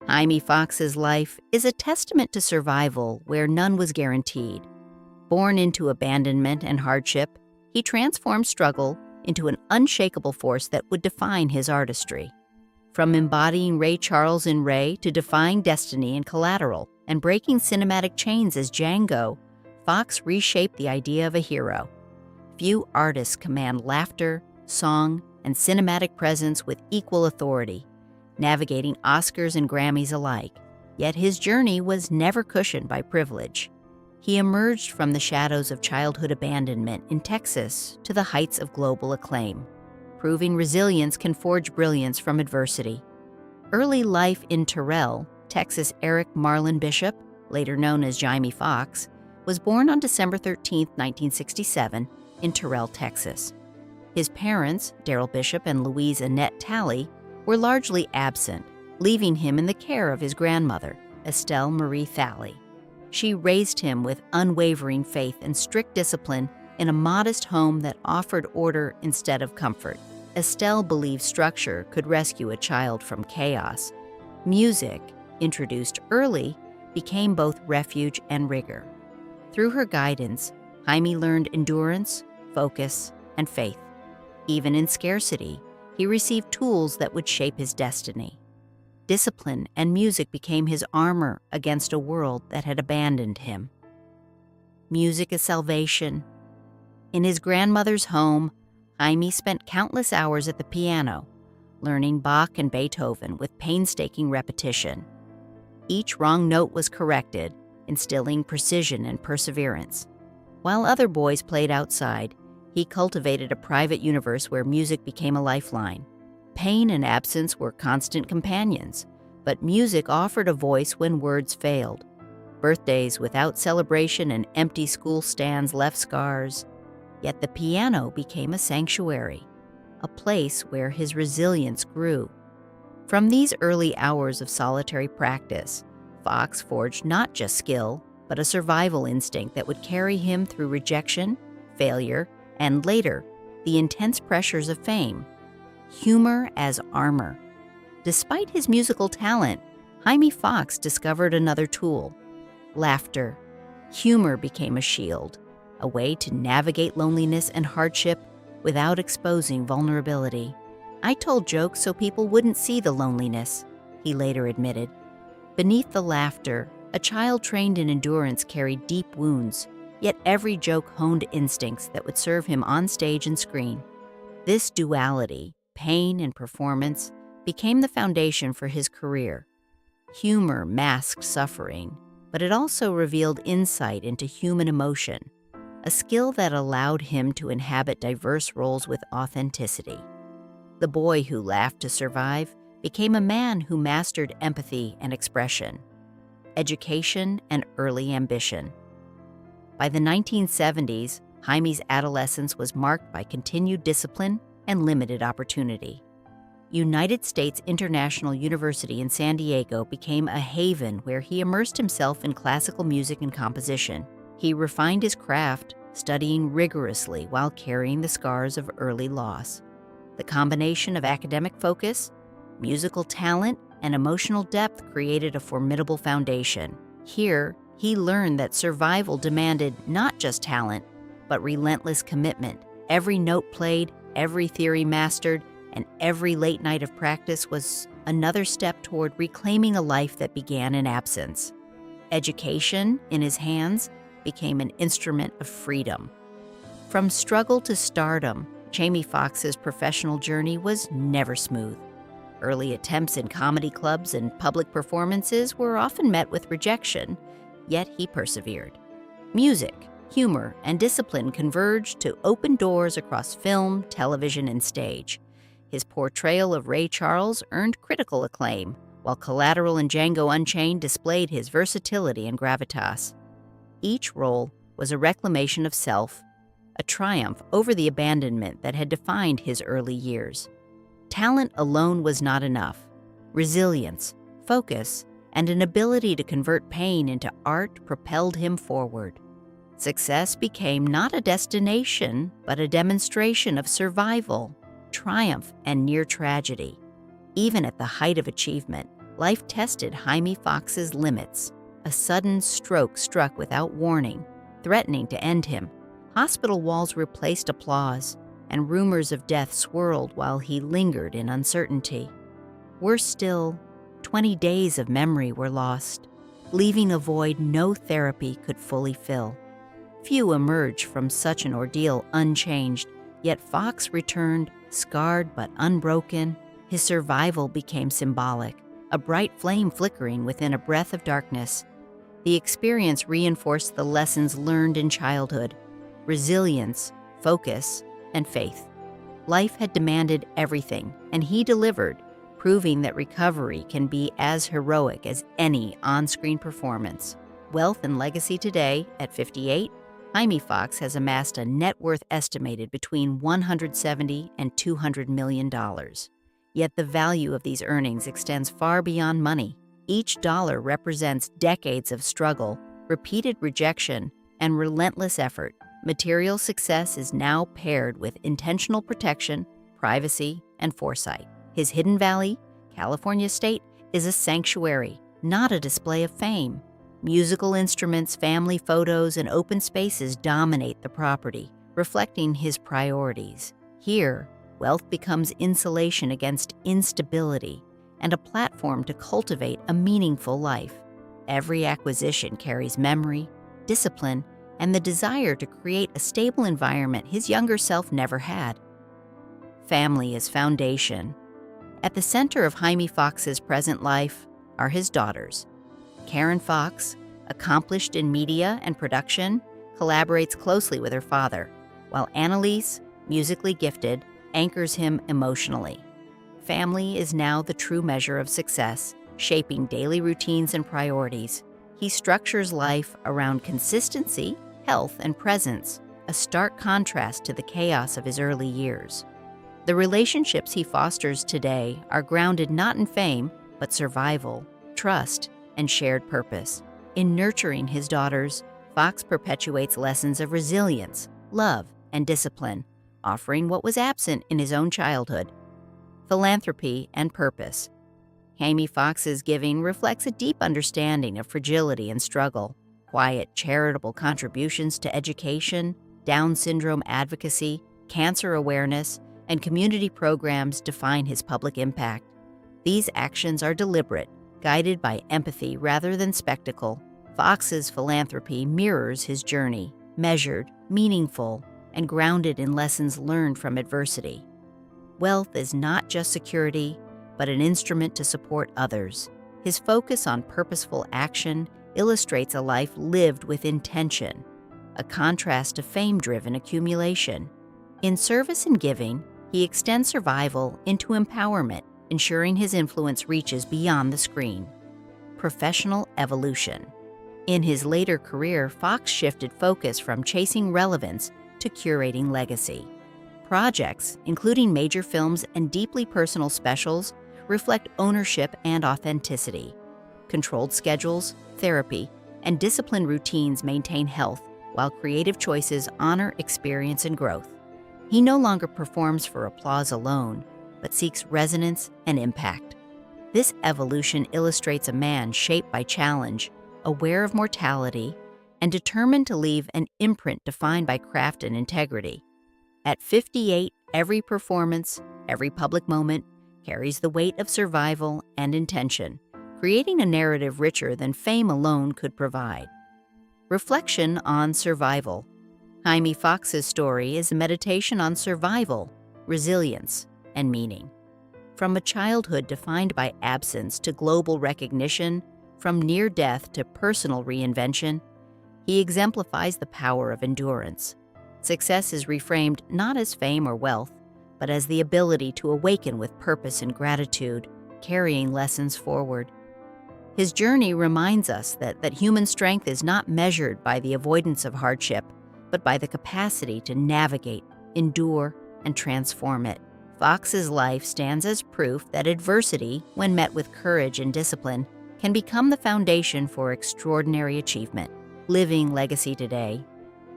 Jamie Foxx's life is a testament to survival where none was guaranteed. Born into abandonment and hardship, he transformed struggle into an unshakable force that would define his artistry. From embodying Ray Charles in Ray to defying destiny in Collateral and breaking cinematic chains as Django, Foxx reshaped the idea of a hero. Few artists command laughter, song, and cinematic presence with equal authority, navigating Oscars and Grammys alike. Yet his journey was never cushioned by privilege. He emerged from the shadows of childhood abandonment in Texas to the heights of global acclaim, proving resilience can forge brilliance from adversity. Early life in Terrell, Texas. Eric Marlon Bishop, later known as Jamie Foxx, was born on December 13, 1967, in Terrell, Texas. His parents, Darrell Bishop and Louise Annette Talley, were largely absent, leaving him in the care of his grandmother, Estelle Marie Talley. She raised him with unwavering faith and strict discipline in a modest home that offered order instead of comfort. Estelle believed structure could rescue a child from chaos. Music, introduced early, became both refuge and rigor. Through her guidance, Jamie learned endurance, focus, and faith. Even in scarcity, he received tools that would shape his destiny. Discipline and music became his armor against a world that had abandoned him. Music is salvation. In his grandmother's home, Jamie spent countless hours at the piano, learning Bach and Beethoven with painstaking repetition. Each wrong note was corrected, instilling precision and perseverance. While other boys played outside, he cultivated a private universe where music became a lifeline. Pain and absence were constant companions, but music offered a voice when words failed. Birthdays without celebration and empty school stands left scars. Yet the piano became a sanctuary, a place where his resilience grew. From these early hours of solitary practice, Foxx forged not just skill, but a survival instinct that would carry him through rejection, failure, and later, the intense pressures of fame. Humor as armor. Despite his musical talent, Jamie Foxx discovered another tool: laughter. Humor became a shield, a way to navigate loneliness and hardship without exposing vulnerability. "I told jokes so people wouldn't see the loneliness," he later admitted. Beneath the laughter, a child trained in endurance carried deep wounds, yet every joke honed instincts that would serve him on stage and screen. This duality, pain and performance, became the foundation for his career. Humor masked suffering, but it also revealed insight into human emotion, a skill that allowed him to inhabit diverse roles with authenticity. The boy who laughed to survive became a man who mastered empathy and expression, education and early ambition. By the 1970s, Jamie's adolescence was marked by continued discipline and limited opportunity. United States International University in San Diego became a haven where he immersed himself in classical music and composition. He refined his craft, studying rigorously while carrying the scars of early loss. The combination of academic focus, musical talent, and emotional depth created a formidable foundation. Here, he learned that survival demanded not just talent, but relentless commitment. Every note played, every theory mastered, and every late night of practice was another step toward reclaiming a life that began in absence. Education, in his hands, became an instrument of freedom. From struggle to stardom, Jamie Foxx's professional journey was never smooth. Early attempts in comedy clubs and public performances were often met with rejection, yet he persevered. Music, humor, and discipline converged to open doors across film, television, and stage. His portrayal of Ray Charles earned critical acclaim, while Collateral and Django Unchained displayed his versatility and gravitas. Each role was a reclamation of self, a triumph over the abandonment that had defined his early years. Talent alone was not enough. Resilience, focus, and an ability to convert pain into art propelled him forward. Success became not a destination, but a demonstration of survival, triumph, and near tragedy. Even at the height of achievement, life tested Jamie Foxx's limits. A sudden stroke struck without warning, threatening to end him. Hospital walls replaced applause, and rumors of death swirled while he lingered in uncertainty. Worse still, 20 days of memory were lost, leaving a void no therapy could fully fill. Few emerged from such an ordeal unchanged, yet Foxx returned, scarred but unbroken. His survival became symbolic, a bright flame flickering within a breath of darkness. The experience reinforced the lessons learned in childhood: resilience, focus, and faith. Life had demanded everything, and he delivered, proving that recovery can be as heroic as any on-screen performance. Wealth and legacy today, at 58, Jamie Foxx has amassed a net worth estimated between $170 and $200 million. Yet the value of these earnings extends far beyond money. Each dollar represents decades of struggle, repeated rejection, and relentless effort. Material success is now paired with intentional protection, privacy, and foresight. His Hidden Valley, California estate, is a sanctuary, not a display of fame. Musical instruments, family photos, and open spaces dominate the property, reflecting his priorities. Here, wealth becomes insulation against instability and a platform to cultivate a meaningful life. Every acquisition carries memory, discipline, and the desire to create a stable environment his younger self never had. Family is foundation. At the center of Jamie Foxx's present life are his daughters. Karen Foxx, accomplished in media and production, collaborates closely with her father, while Annalise, musically gifted, anchors him emotionally. Family is now the true measure of success, shaping daily routines and priorities. He structures life around consistency, health, and presence, a stark contrast to the chaos of his early years. The relationships he fosters today are grounded not in fame, but survival, trust, and shared purpose. In nurturing his daughters, Foxx perpetuates lessons of resilience, love, and discipline, offering what was absent in his own childhood: philanthropy and purpose. Jamie Foxx's giving reflects a deep understanding of fragility and struggle. Quiet, charitable contributions to education, Down syndrome advocacy, cancer awareness, and community programs define his public impact. These actions are deliberate, guided by empathy rather than spectacle. Foxx's philanthropy mirrors his journey, measured, meaningful, and grounded in lessons learned from adversity. Wealth is not just security, but an instrument to support others. His focus on purposeful action illustrates a life lived with intention, a contrast to fame-driven accumulation. In service and giving, he extends survival into empowerment, ensuring his influence reaches beyond the screen. Professional evolution. In his later career, Foxx shifted focus from chasing relevance to curating legacy. Projects, including major films and deeply personal specials, reflect ownership and authenticity. Controlled schedules, therapy, and disciplined routines maintain health, while creative choices honor experience and growth. He no longer performs for applause alone, but seeks resonance and impact. This evolution illustrates a man shaped by challenge, aware of mortality, and determined to leave an imprint defined by craft and integrity. At 58, every performance, every public moment, carries the weight of survival and intention, creating a narrative richer than fame alone could provide. Reflection on survival. Jamie Foxx's story is a meditation on survival, resilience, and meaning. From a childhood defined by absence to global recognition, from near death to personal reinvention, he exemplifies the power of endurance. Success is reframed not as fame or wealth, but as the ability to awaken with purpose and gratitude, carrying lessons forward. His journey reminds us that human strength is not measured by the avoidance of hardship, but by the capacity to navigate, endure, and transform it. Foxx's life stands as proof that adversity, when met with courage and discipline, can become the foundation for extraordinary achievement. Living legacy today,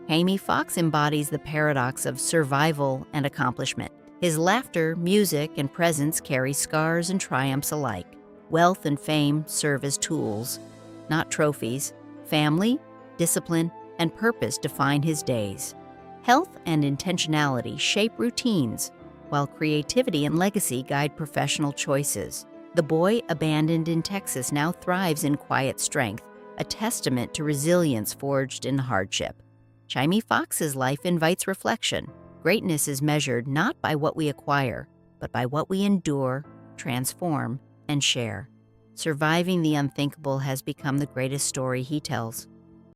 Jamie Foxx embodies the paradox of survival and accomplishment. His laughter, music, and presence carry scars and triumphs alike. Wealth and fame serve as tools, not trophies. Family, discipline, and purpose define his days. Health and intentionality shape routines, while creativity and legacy guide professional choices. The boy abandoned in Texas now thrives in quiet strength, a testament to resilience forged in hardship. Jamie Foxx's life invites reflection. Greatness is measured not by what we acquire, but by what we endure, transform, and share. Surviving the unthinkable has become the greatest story he tells.